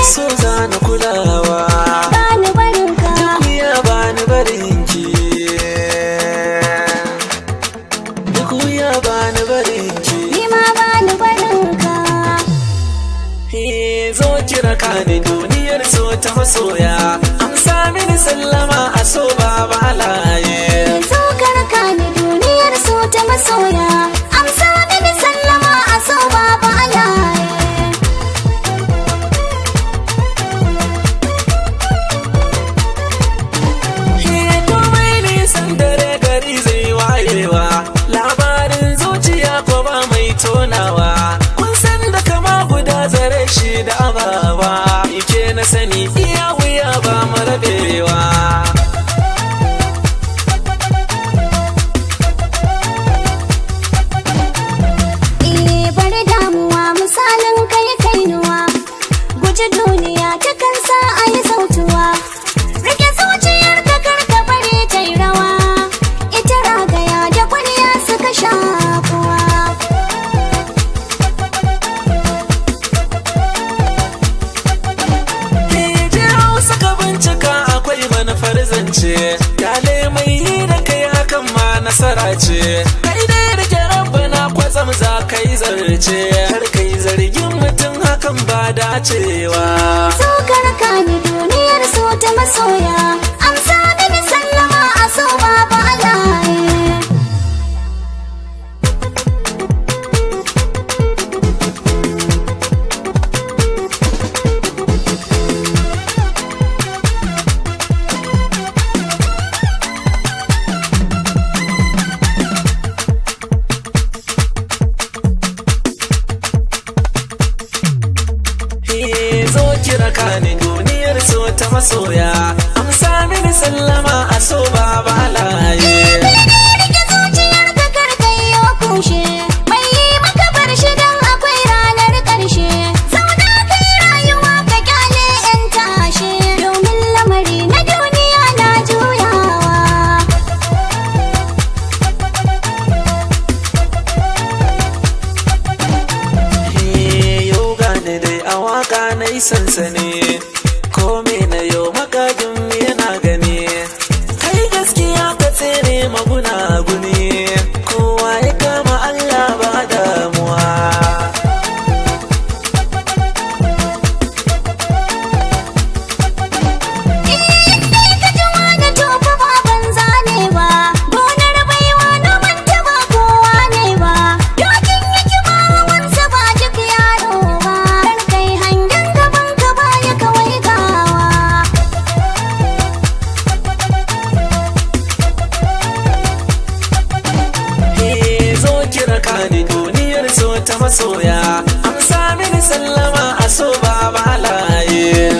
so za na kulawa, bani barinka, duk wuya bani barinki, duk wuya bani barinki. ni ma bani barinka. Zo kira ka ni duniyar so ta masoya, amsa mini sallama a so babu halaye. Zo karka ni duniyar so ta masoya, amsa mini sallama a so babu alaye. Komai nisan dare gari zai wayewa, labarin zuciya ko ba mai tonawa. Kun san da kama guda zare shi da ababa, ike na sani iya wuya ba marabewa. Bari damuwa misalin kai kainuwa, guji duniya ta kansa a yi sautuwa. Rike zuciyar ka karka bari ta yi rawa, ita ragaya da kwalliya suka shakuwa. Je Hausa ka bincika akwai manufar zance, yale mai yi da kai hakan ma nasara ce. Kai dai rike rabbana kwatsam za ka yi zarce, har kai zargin mutum hakan ba dacewa. So karka ni duniyar so ta masoya, amsa mini sallama a so babu alaye. Zo kira ka ni duniyar so ta masoya, amsa mini sallama a so babu halaye. Rike zuciyar ka karka yi wa kushe, mai yi maka bar shi don akwai ranar ƙarshe. Zauna kai rayuwa ka kyale 'yan tashe, domin lamari na duniya na juyawa. Yau gane dai a waka na yi sansani, ko me na yau magajin yana gani. Kai gaskiya ka tsere maguna guni, kowa ya kama Allah ba damuwa. Ka ji wani tofa ba banza ne ba, gonar baiwa na manta ba kowa ne ba. Dokin hikima hawansa ba duk yaro ba, kar kai hangen gaban ka baya kawai gawa. Zo kira ka ni duniyar so ta masoya, amsa mini sallama a so babu halaye.